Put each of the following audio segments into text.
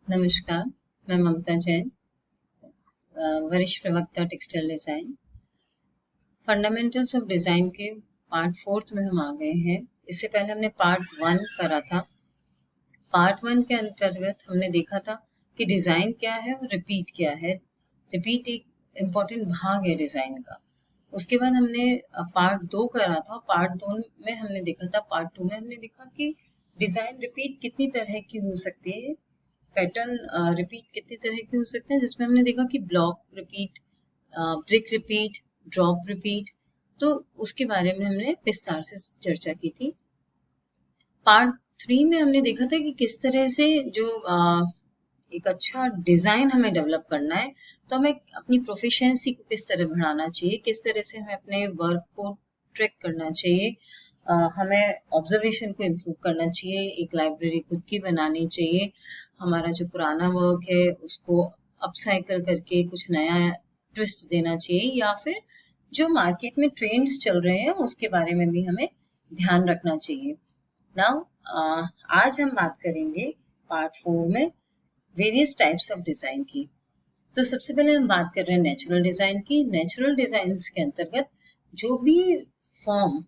नमस्कार, मैं ममता जैन, वरिष्ठ प्रवक्ता textile design. Fundamentals of design के पार्ट 4 में हम आ गए हैं। इससे पहले हमने पार्ट 1 करा था। पार्ट 1 के अंतर्गत हमने देखा था कि डिजाइन क्या है और रिपीट क्या है। रिपीट एक इम्पॉर्टेंट भाग है डिजाइन का। उसके बाद हमने पार्ट 2 करा था। पार्ट 2 में हमने देखा था, पार्ट 2 में हमने देखा कि डिजाइन रिपीट कितनी तरह की हो सकती है, पैटर्न रिपीट कितनी तरह के हो सकते हैं, जिसमें हमने देखा कि block repeat, brick repeat, drop repeat. तो उसके बारे में हमने विस्तार से चर्चा की थी। पार्ट 3 में हमने देखा था कि किस तरह से जो एक अच्छा डिजाइन हमें डेवलप करना है, तो हमें अपनी प्रोफिशिएंसी को किस तरह बढ़ाना चाहिए, किस तरह से हमें अपने वर्क को ट्रैक करना चाहिए, हमें ऑब्जर्वेशन को इम्प्रूव करना चाहिए, एक लाइब्रेरी खुद की बनानी चाहिए, हमारा जो पुराना वर्क है उसको अपसाइकल करके कुछ नया ट्विस्ट देना चाहिए, या फिर जो मार्केट में ट्रेंड्स चल रहे हैं उसके बारे में भी हमें ध्यान रखना चाहिए। नाउ आज हम बात करेंगे पार्ट 4 में वेरियस टाइप्स ऑफ डिजाइन की। तो सबसे पहले हम बात कर रहे हैं नेचुरल डिजाइन की। नेचुरल डिजाइन के अंतर्गत जो भी फॉर्म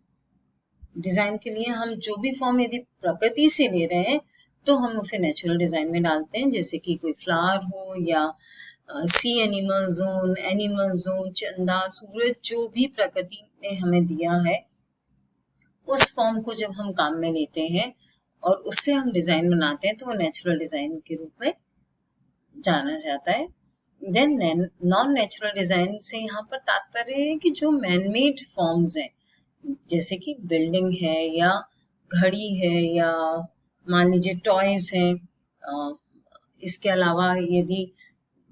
डिजाइन के लिए हम जो भी फॉर्म यदि प्रकृति से ले रहे हैं तो हम उसे नेचुरल डिजाइन में डालते हैं, जैसे कि कोई फ्लावर हो या सी एनिमल जोन, चंदा, सूरज, जो भी प्रकृति ने हमें दिया है उस फॉर्म को जब हम काम में लेते हैं और उससे हम डिजाइन बनाते हैं तो वो नेचुरल डिजाइन के रूप में जाना जाता है। देन नॉन नेचुरल डिजाइन से यहाँ पर तात्पर्य है कि जो मैनमेड फॉर्म्स हैं, जैसे कि बिल्डिंग है या घड़ी है या मान लीजिए टॉयज हैं, इसके अलावा यदि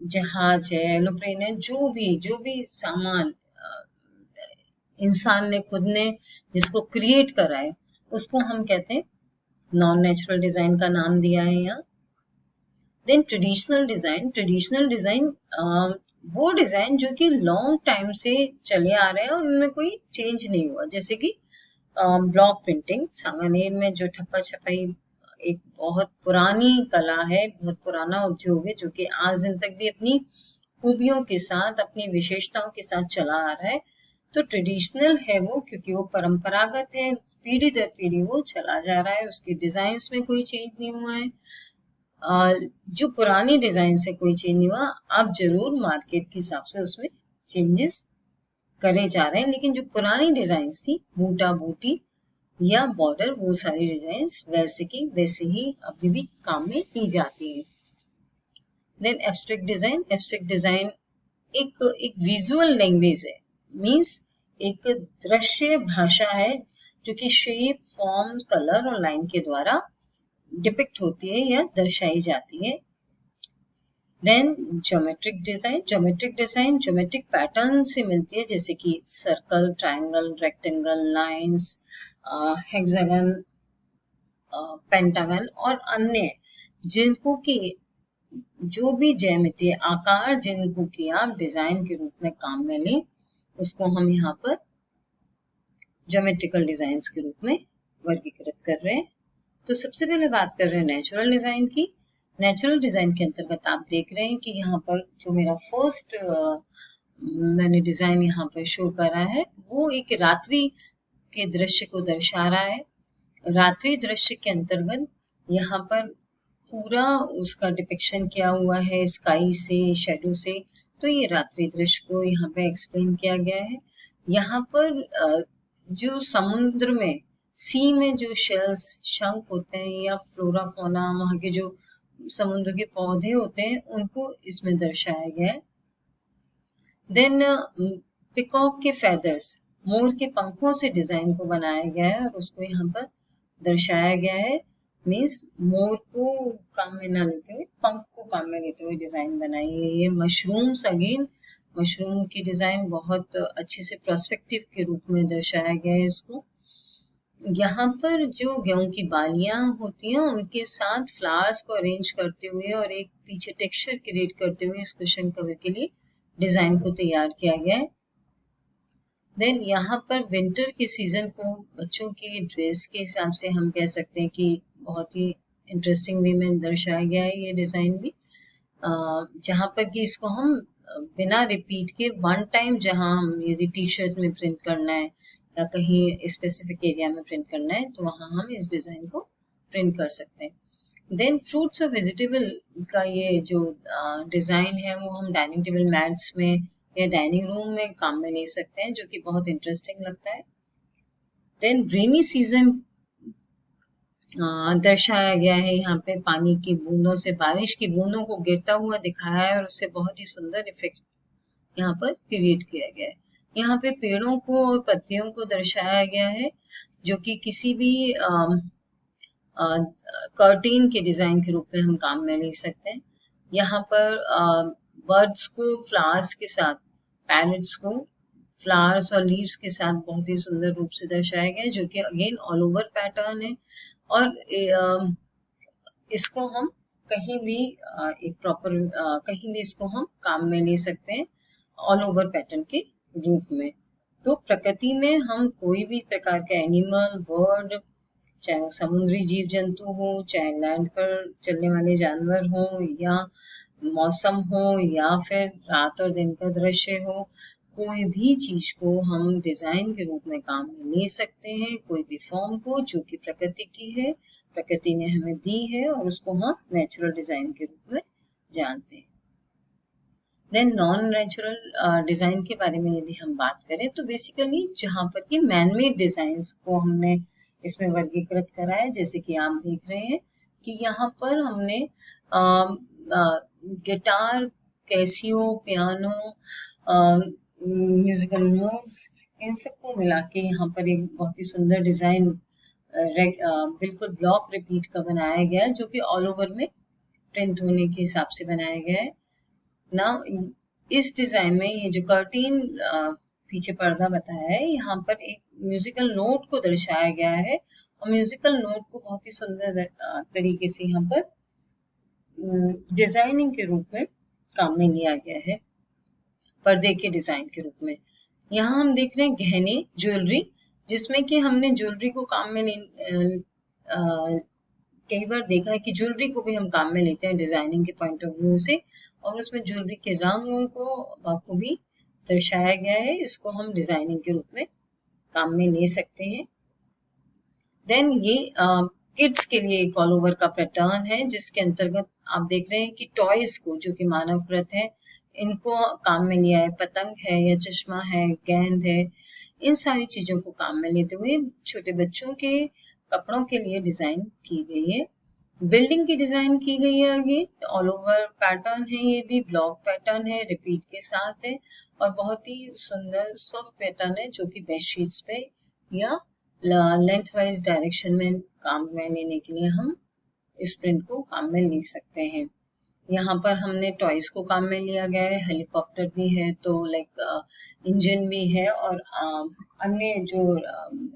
जहाज है, एरोप्लेन है, जो भी सामान इंसान ने खुद ने जिसको क्रिएट करा है उसको हम कहते हैं नॉन नेचुरल डिजाइन का नाम दिया है यहाँ। देन ट्रेडिशनल डिजाइन वो डिजाइन जो कि लॉन्ग टाइम से चले आ रहे हैं और उनमें कोई चेंज नहीं हुआ, जैसे कि ब्लॉक प्रिंटिंग, सांगानेर में जो ठप्पा छपाई एक बहुत पुरानी कला है, बहुत पुराना उद्योग है, जो कि आज दिन तक भी अपनी खूबियों के साथ, अपनी विशेषताओं के साथ चला आ रहा है। तो ट्रेडिशनल है वो क्योंकि वो परंपरागत है, पीढ़ी दर पीढ़ी वो चला जा रहा है, उसके डिजाइन में कोई चेंज नहीं हुआ है। जो पुरानी डिजाइन से कोई चेंज नहीं हुआ, अब जरूर मार्केट के हिसाब से उसमें चेंजेस करे जा रहे हैं, लेकिन जो पुरानी डिजाइन थी, बूटा बूटी या बॉर्डर, वो सारी डिजाइन वैसे की वैसे ही अभी भी काम में ली जाती है। देन एब्स्ट्रैक्ट डिजाइन एक विजुअल लैंग्वेज है, मींस एक दृश्य भाषा है जो कि शेप, फॉर्म, कलर और लाइन के द्वारा डिपिक्ट होती है या दर्शाई जाती है। Then geometric design geometric pattern से मिलती है, जैसे कि circle, triangle, rectangle, lines, hexagon, pentagon और अन्य जिनको की जो भी ज्यामितीय आकार जिनको कि आप डिजाइन के रूप में काम में लें उसको हम यहाँ पर ज्योमेट्रिकल डिजाइन के रूप में वर्गीकृत कर रहे हैं। तो सबसे पहले बात कर रहे हैं नेचुरल डिजाइन की। नेचुरल डिजाइन के अंतर्गत आप देख रहे हैं कि यहाँ पर जो मेरा फर्स्ट मैंने डिजाइन यहाँ पर शो करा है वो एक रात्रि के दृश्य को दर्शा रहा है। रात्रि दृश्य के अंतर्गत यहाँ पर पूरा उसका डिपिक्शन किया हुआ है स्काई से, शेडो से, तो ये रात्रि दृश्य को यहाँ पे एक्सप्लेन किया गया है। यहाँ पर जो समुद्र में, सी में जो शेल्स, शंख होते हैं या फ्लोरा फोना, वहां के जो समुद्र के पौधे होते हैं उनको इसमें दर्शाया गया है। देन पिकॉक के फेदर्स, मोर के पंखों से डिजाइन को बनाया गया है और उसको यहाँ पर दर्शाया गया है, मीन्स मोर को काम में ना लेते हुए पंख को काम में लेते हुए डिजाइन बनाई है। ये मशरूम्स, अगेन मशरूम की डिजाइन बहुत अच्छे से पर्सपेक्टिव के रूप में दर्शाया गया है इसको। यहाँ पर जो गेहूं की बालियां होती हैं उनके साथ फ्लावर्स को अरेंज करते हुए और एक पीछे टेक्सचर क्रिएट करते हुए इस कुशन कवर के लिए डिजाइन को तैयार किया गया है। देन यहाँ पर विंटर के सीजन को बच्चों की ड्रेस के हिसाब से हम कह सकते हैं कि बहुत ही इंटरेस्टिंग वे में दर्शाया गया है ये डिजाइन भी, जहाँ पर कि इसको हम बिना रिपीट के वन टाइम, जहाँ हम यदि टी शर्ट में प्रिंट करना है या कहीं स्पेसिफिक एरिया में प्रिंट करना है तो वहाँ हम इस डिजाइन को प्रिंट कर सकते हैं। देन फ्रूट्स और वेजिटेबल का ये जो डिजाइन है वो हम डाइनिंग टेबल मैट्स में या डाइनिंग रूम में काम में ले सकते हैं, जो कि बहुत इंटरेस्टिंग लगता है। देन रेनी सीजन दर्शाया गया है यहाँ पे, पानी की बूंदों से, बारिश की बूंदों को गिरता हुआ दिखाया है और उससे बहुत ही सुंदर इफेक्ट यहाँ पर क्रिएट किया गया है। यहाँ पे पेड़ों को और पत्तियों को दर्शाया गया है, जो कि किसी भी कर्टेन के डिजाइन के रूप में हम काम में ले सकते हैं। यहाँ पर बर्ड्स को फ्लावर्स के साथ, पैरट्स को फ्लावर्स और लीव्स के साथ बहुत ही सुंदर रूप से दर्शाया गया है, जो कि अगेन ऑल ओवर पैटर्न है। और इसको हम कहीं भी एक प्रॉपर कहीं भी इसको हम काम में ले सकते हैं ऑल ओवर पैटर्न के रूप में। तो प्रकृति में हम कोई भी प्रकार का एनिमल, बर्ड, चाहे वो समुद्री जीव जंतु हो, चाहे लैंड पर चलने वाले जानवर हो, या मौसम हो, या फिर रात और दिन का दृश्य हो, कोई भी चीज को हम डिजाइन के रूप में काम में ले सकते हैं। कोई भी फॉर्म को जो कि प्रकृति की है, प्रकृति ने हमें दी है, और उसको हम नेचुरल डिजाइन के रूप में जानते हैं। देन नॉन नेचुरल डिजाइन के बारे में यदि हम बात करें तो बेसिकली जहाँ पर कि मैनमेड डिजाइन को हमने इसमें वर्गीकृत करा है, जैसे कि आप देख रहे हैं कि यहाँ पर हमने guitar, Casio, piano, musical notes, इन सबको मिला के यहाँ पर एक बहुत ही सुंदर डिजाइन बिल्कुल ब्लॉक रिपीट का बनाया गया है, जो कि ऑल ओवर में प्रिंट होने के हिसाब से बनाया गया है ना। इस डिजाइन में ये जो कर्टेन पीछे पर्दा बताया है, यहाँ पर एक म्यूजिकल नोट को दर्शाया गया है, और म्यूजिकल नोट को बहुत ही सुंदर तरीके से यहाँ पर डिजाइनिंग के रूप में काम में लिया गया है, पर्दे के डिजाइन के रूप में। यहाँ हम देख रहे हैं गहने, ज्वेलरी, जिसमें कि हमने ज्वेलरी को काम में कई बार देखा है कि ज्वेलरी को भी हम काम में लेते हैं डिजाइनिंग के पॉइंट ऑफ व्यू से, और उसमें ज्वेलरी के रंगों को भी दर्शाया गया है। इसको हम डिजाइनिंग के रूप में काम में ले सकते हैं। देन ये किड्स के लिए एक ऑल ओवर का पैटर्न है, जिसके अंतर्गत आप देख रहे हैं कि टॉयज को, जो कि मानवकृत है, इनको काम में लिया है। पतंग है या चश्मा है, गेंद है, इन सारी चीजों को काम में लेते हुए छोटे बच्चों के कपड़ों के लिए डिजाइन की गई है। बिल्डिंग की डिजाइन की गई है, आगे ऑल ओवर पैटर्न है, ये भी ब्लॉक पैटर्न है, रिपीट के साथ है, और बहुत ही सुंदर सॉफ्ट पैटर्न है, जो कि बेडशीट्स पे या लेंथ वाइज डायरेक्शन में काम में लेने के लिए हम इस प्रिंट को काम में ले सकते हैं। यहाँ पर हमने टॉयज को काम में लिया गया है, हेलीकॉप्टर भी है, तो लाइक इंजन भी है, और अन्य जो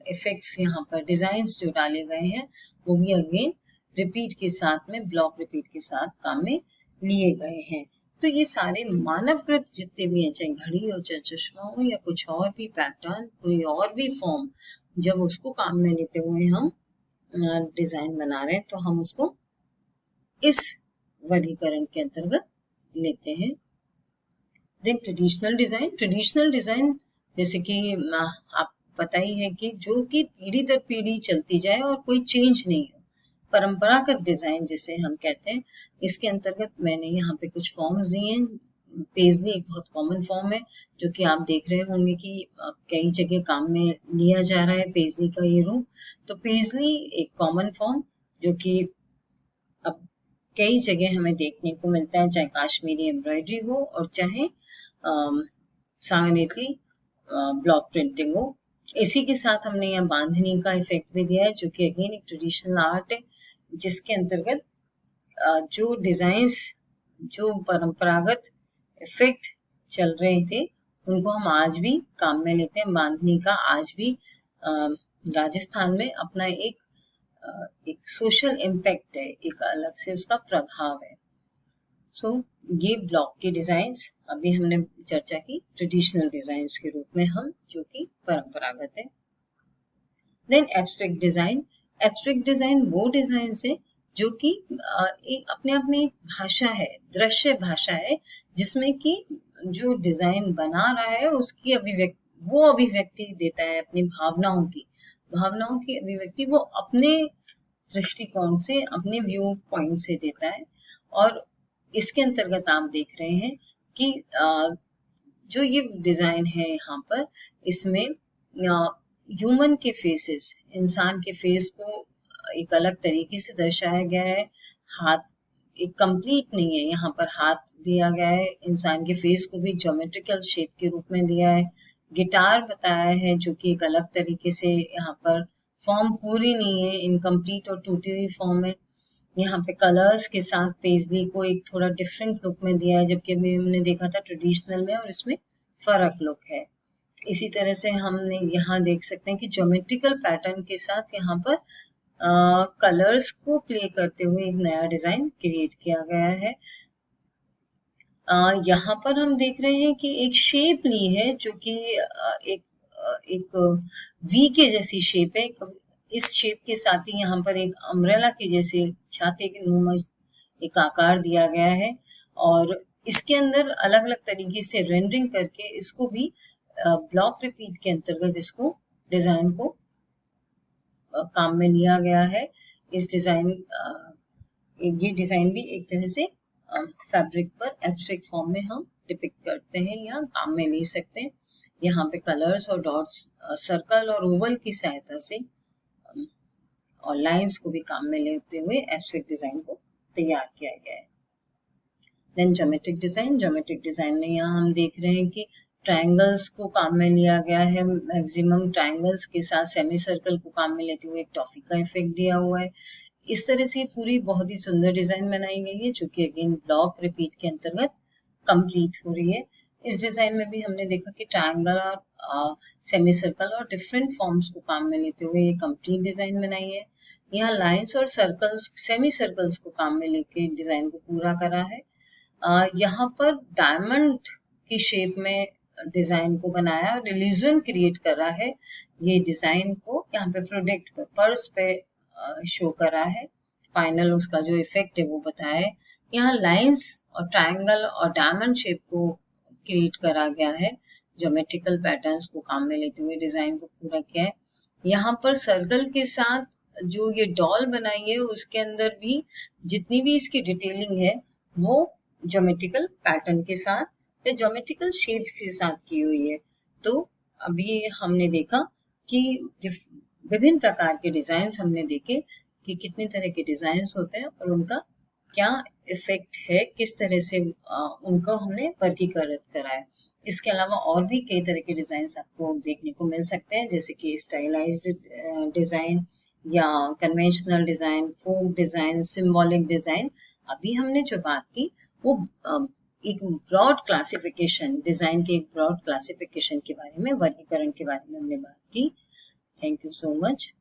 इफेक्ट्स यहाँ पर डिजाइन्स जो डाले गए हैं वो भी अगेन रिपीट के साथ में, ब्लॉक रिपीट के साथ काम में लिए गए हैं। तो ये सारे मानवकृत जितने भी हैं, चाहे घड़ी हो, चाहे चश्मा हो, या कुछ और भी पैटर्न, कोई और भी फॉर्म, जब उसको काम में लेते हुए हम डिजाइन बना रहे हैं तो हम उसको इस वर्गीकरण के अंतर्गत लेते हैं। देन ट्रेडिशनल डिजाइन जैसे कि आपको पता ही है कि जो कि पीढ़ी दर पीढ़ी चलती जाए और कोई चेंज नहीं हो, परंपरागत डिजाइन जिसे हम कहते हैं। इसके अंतर्गत मैंने यहाँ पे कुछ फॉर्म्स दिए हैं। पेजली एक बहुत कॉमन फॉर्म है, जो कि आप देख रहे होंगे कि कई जगह काम में लिया जा रहा है पेजली का ये रूप। तो पेजली एक कॉमन फॉर्म जो कि अब कई जगह हमें देखने को मिलता है, चाहे काश्मीरी एम्ब्रॉयडरी हो और चाहे सांगनेरी ब्लॉक प्रिंटिंग हो। इसी के साथ हमने यहाँ बांधनी का इफेक्ट भी दिया है, जो कि अगेन एक ट्रेडिशनल आर्ट है, जिसके अंतर्गत जो डिजाइन्स, जो परंपरागत इफेक्ट चल रहे थे, उनको हम आज भी काम में लेते हैं। बांधनी का आज भी राजस्थान में अपना एक सोशल इम्पैक्ट है, एक अलग से उसका प्रभाव है। सो ये ब्लॉक के डिजाइन्स अभी हमने चर्चा की ट्रेडिशनल डिजाइन्स के रूप में, हम जो कि परंपरागत है। देन एब्स्ट्रैक्ट डिजाइन वो डिजाइन है जो कि एक अपने आप में एक भाषा है, दृश्य भाषा है, जिसमें कि जो डिजाइन बना रहा है उसकी अभिव्यक्ति देता है अपनी भावनाओं की अभिव्यक्ति वो अपने दृष्टिकोण से, अपने व्यू पॉइंट से देता है। और इसके अंतर्गत आप देख रहे हैं कि जो ये डिजाइन है यहाँ पर, इसमें ह्यूमन के फेसेस, इंसान के फेस को एक अलग तरीके से दर्शाया गया है। हाथ एक कंप्लीट नहीं है, यहाँ पर हाथ दिया गया है, इंसान के फेस को भी ज्योमेट्रिकल शेप के रूप में दिया है। गिटार बताया है जो कि एक अलग तरीके से, यहाँ पर फॉर्म पूरी नहीं है, इनकम्प्लीट और टूटी हुई फॉर्म है। यहाँ पे कलर्स के साथ पेजली को एक थोड़ा डिफरेंट लुक में दिया है, जबकि अभी हमने देखा था ट्रेडिशनल में, और इसमें फर्क लुक है। इसी तरह से हमने यहाँ देख सकते हैं कि ज्योमेट्रिकल पैटर्न के साथ यहाँ पर कलर्स को प्ले करते हुए एक नया डिजाइन क्रिएट किया गया है। यहाँ पर हम देख रहे हैं कि एक शेप ली है जो कि एक वी के जैसी शेप है। इस शेप के साथ ही यहाँ पर एक अम्ब्रेला के जैसे छाते के नुमा एक आकार दिया गया है, और इसके अंदर अलग अलग तरीके से रेंडरिंग करके इसको भी ब्लॉक रिपीट के अंतर्गत इसको डिजाइन को काम में लिया गया है। इस डिजाइन ये डिजाइन भी एक तरह से फैब्रिक पर एब्स्ट्रैक्ट फॉर्म में हम डिपिक्ट करते हैं या काम में ले सकते हैं। यहाँ पे कलर्स और डॉट्स, सर्कल और ओवल की सहायता से और लाइंस को भी काम में लेते हुए एब्स्ट्रैक्ट डिजाइन को तैयार किया गया है। देन ज्योमेट्रिक डिजाइन में यहाँ हम देख रहे हैं कि ट्रायंगल्स को काम में लिया गया है। मैक्सिमम ट्रायंगल्स के साथ सेमी सर्कल को काम में लेते हुए एक टॉफी का इफेक्ट दिया हुआ है। इस तरह से पूरी बहुत ही सुंदर डिजाइन बनाई गई है, जो कि अगेन ब्लॉक रिपीट के अंतर्गत कंप्लीट हो रही है। इस डिजाइन में भी हमने देखा कि ट्रायंगल और सेमी सर्कल और डिफरेंट फॉर्म्स को काम में लेते हुए ये कंप्लीट डिजाइन बनाई है। यहाँ लाइंस और सर्कल्स, सेमी सर्कल्स को काम में लेके डिजाइन को पूरा करा है। यहाँ पर डायमंड की शेप में डिजाइन को बनाया और इल्यूजन क्रिएट करा है। ये डिजाइन को यहाँ पे प्रोडक्ट पे, पर्स पे शो करा है। फाइनल उसका जो इफेक्ट है वो बताया है। यहाँ लाइंस और ट्रायंगल और डायमंड शेप को क्रिएट करा गया है। ज्योमेट्रिकल पैटर्न्स को काम में लेते हुए डिजाइन को पूरा किया है। यहाँ पर सर्कल के साथ जो ये डॉल बनाई है उसके अंदर भी जितनी भी इसकी डिटेलिंग है वो ज्योमेट्रिकल पैटर्न के साथ या ज्योमेट्रिकल शेप्स के साथ की हुई है। तो अभी हमने देखा कि विभिन्न प्रकार के डिजाइन्स हमने देखे कि कितने तरह के डिजाइन्स होते हैं और उनका क्या इफेक्ट है, किस तरह से उनको हमने वर्गीकृत करा है। इसके अलावा और भी कई तरह के डिजाइन्स आपको देखने को मिल सकते हैं, जैसे कि स्टाइलाइज्ड डिजाइन या कन्वेंशनल डिजाइन, फोक डिजाइन, सिंबॉलिक डिजाइन। अभी हमने जो बात की वो एक ब्रॉड क्लासिफिकेशन, डिजाइन के एक ब्रॉड क्लासिफिकेशन के बारे में, वर्गीकरण के बारे में हमने बात की। Thank you so much.